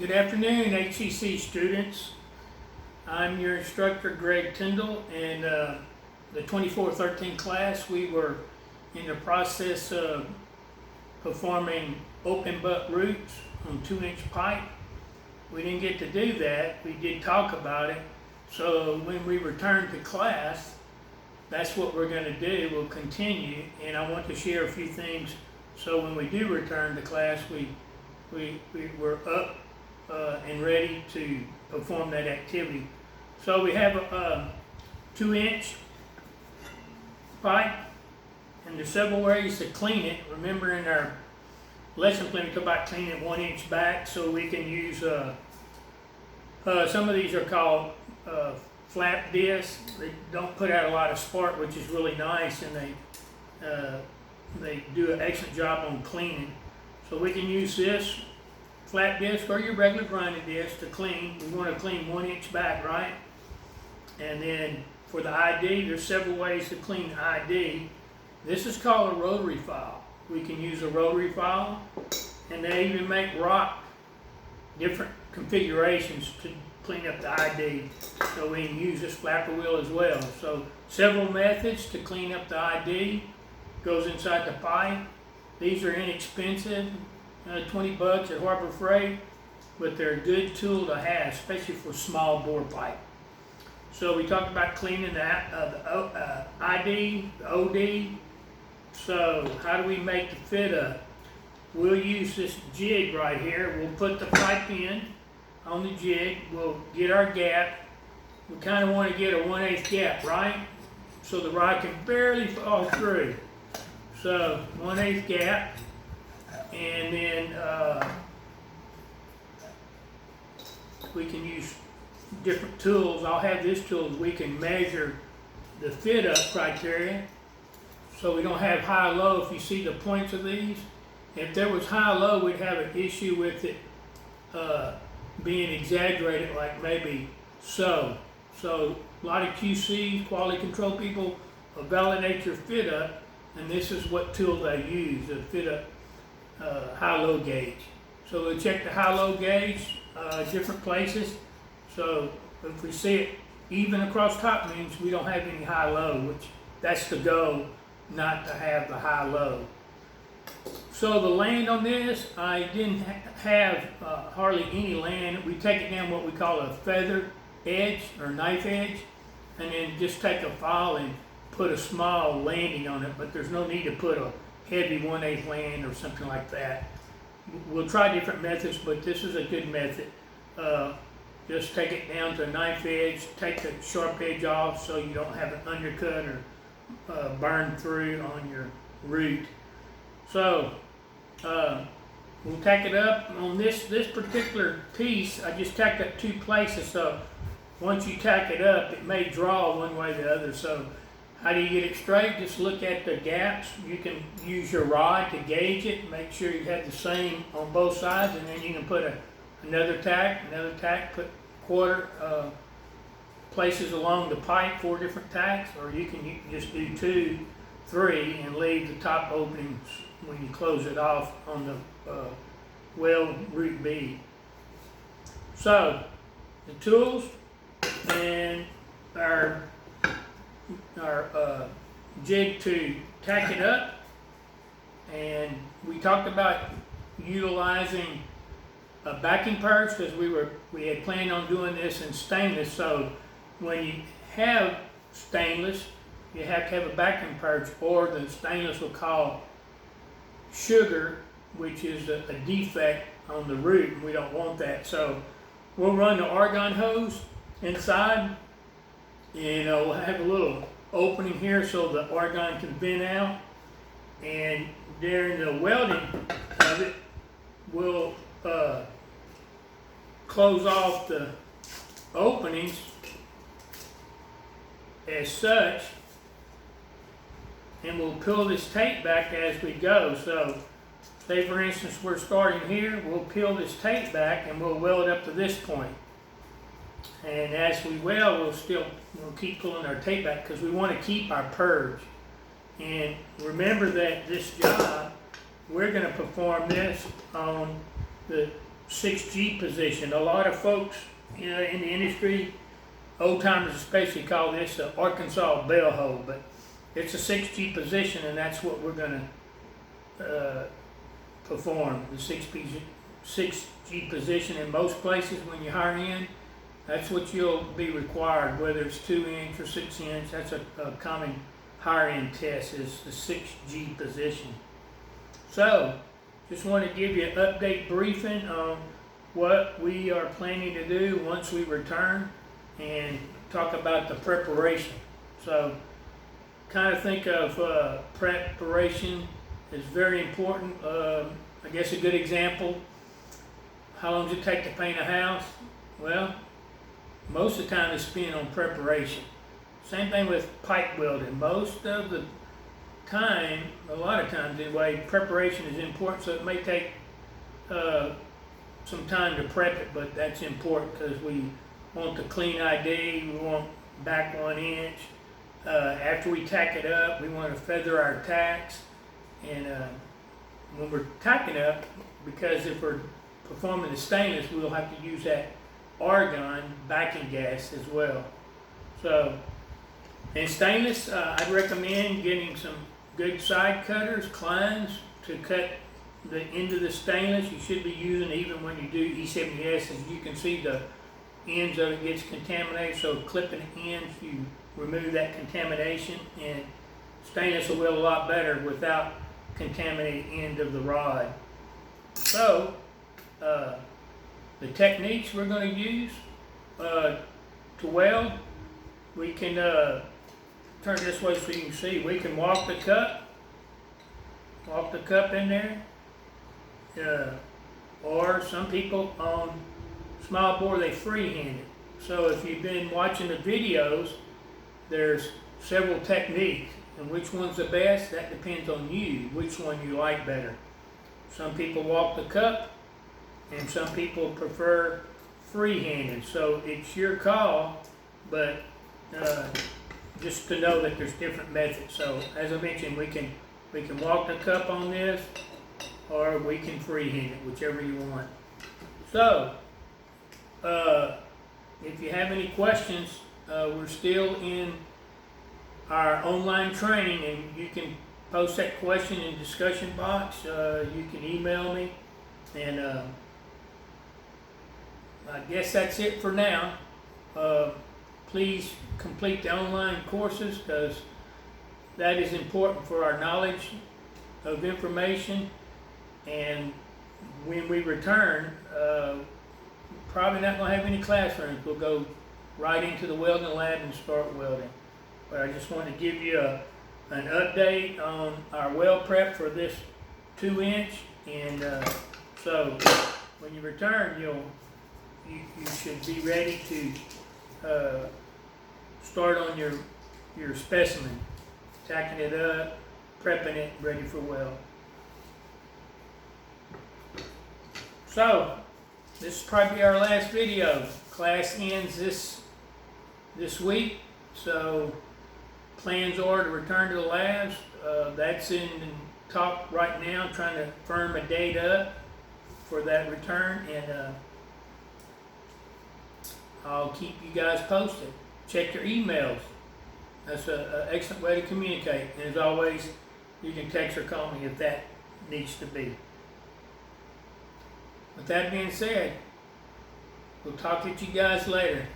Good afternoon, HCC students. I'm your instructor, Greg Tyndall, and the 2413 class, we were in the process of performing open butt roots on 2-inch pipe. We didn't get to do that. We did talk about it. So when we return to class, that's what we're going to do. We'll continue, and I want to share a few things so when we do return to class, we're up and ready to perform that activity. So we have a 2-inch pipe, and there's several ways to clean it. Remember, in our lesson plan we talked about cleaning it 1 inch back, so we can use some of these are called flap discs. They don't put out a lot of spark, which is really nice, and they do an excellent job on cleaning. So we can use this flat disc or your regular grinding disc to clean. We want to clean 1 inch back, right? And then for the ID, there's several ways to clean the ID. This is called a rotary file. We can use a rotary file, and they even make rock different configurations to clean up the ID. So we can use this flapper wheel as well. So several methods to clean up the ID. Goes inside the pipe. These are inexpensive, 20 bucks at Harbor Freight, but they're a good tool to have, especially for small bore pipe. So we talked about cleaning the ID, the OD. So how do we make the fit up? We'll use this jig right here. We'll put the pipe in on the jig. We'll get our gap. We kind of want to get a 1/8 gap, right? So the rod can barely fall through. So 1/8 gap, and then we can use different tools. I'll have this tool. We can measure the fit up criteria, so we don't have high-low. If you see the points of these, if there was high-low, we'd have an issue with it being exaggerated, like maybe so. So a lot of QC, quality control people, will validate your fit up. And this is what tool they use to fit up high-low gauge. So we'll check the high-low gauge, different places. So if we see it even across top, means we don't have any high-low, which that's the goal, not to have the high-low. So the land on this, I didn't have hardly any land. We take it down what we call a feather edge or knife edge, and then just take a file and put a small landing on it, but there's no need to put a heavy 1/8 land or something like that. We'll try different methods, but this is a good method. Just take it down to a knife edge, take the sharp edge off so you don't have an undercut or burn through on your root. So we'll tack it up on this particular piece. I just tacked up 2 places, so once you tack it up, it may draw one way or the other. So how do you get it straight? Just look at the gaps. You can use your rod to gauge it, make sure you have the same on both sides, and then you can put another tack, put quarter places along the pipe, 4 different tacks, or you can just do 2, 3, and leave the top openings when you close it off on the well root bead. So the tools and our jig to tack it up, and we talked about utilizing a backing perch because we had planned on doing this in stainless. So when you have stainless, you have to have a backing perch, or the stainless will call sugar, which is a defect on the root, and we don't want that. So we'll run the argon hose inside, and we'll have a little opening here so the argon can vent out, and during the welding of it, we'll close off the openings as such, and we'll peel this tape back as we go. So say for instance we're starting here, we'll peel this tape back and we'll weld up to this point. And as we weld, we'll keep pulling our tape back because we want to keep our purge. And remember that this job, we're going to perform this on the 6G position. A lot of folks, in the industry, old timers especially, call this the Arkansas bell hole, but it's a 6G position, and that's what we're going to perform, the 6G position. In most places when you hire in, that's what you'll be required, whether it's 2-inch or 6-inch. That's a common hire-in test, is the 6G position. So, just want to give you an update briefing on what we are planning to do once we return, and talk about the preparation. So, kind of think of preparation as very important. I guess a good example, how long does it take to paint a house? Well, most of the time it's spent on preparation. Same thing with pipe welding. Most of the time, a lot of times anyway, preparation is important, so it may take some time to prep it, but that's important because we want the clean ID, we want back 1 inch. After we tack it up, we want to feather our tacks, and when we're tacking up, because if we're performing the stainless, we'll have to use that argon backing gas as well. So, in stainless, I'd recommend getting some good side cutters, Kleins, to cut the end of the stainless. You should be using, even when you do E70S, as you can see, the ends of it gets contaminated, so clipping the ends, you remove that contamination, and stainless will weld a lot better without contaminated end of the rod. So, the techniques we're going to use to weld, we can turn this way so you can see. We can walk the cup in there, or some people on small bore, they freehand it. So if you've been watching the videos, there's several techniques, and which one's the best, that depends on you, which one you like better. Some people walk the cup, and some people prefer free-handed, so it's your call, but just to know that there's different methods. So as I mentioned, we can walk the cup on this, or we can free-hand it, whichever you want. So if you have any questions, we're still in our online training, and you can post that question in the discussion box. You can email me, and I guess that's it for now. Please complete the online courses, because that is important for our knowledge of information. And when we return, probably not going to have any classrooms. We'll go right into the welding lab and start welding. But I just want to give you an update on our weld prep for this 2-inch, and so when you return, you should be ready to start on your specimen, tacking it up, prepping it, ready for weld. So this is probably our last video. Class ends this week, so plans are to return to the labs. That's in talk right now, trying to firm a date up for that return, and I'll keep you guys posted. Check your emails. That's an excellent way to communicate. And as always, you can text or call me if that needs to be. With that being said, we'll talk to you guys later.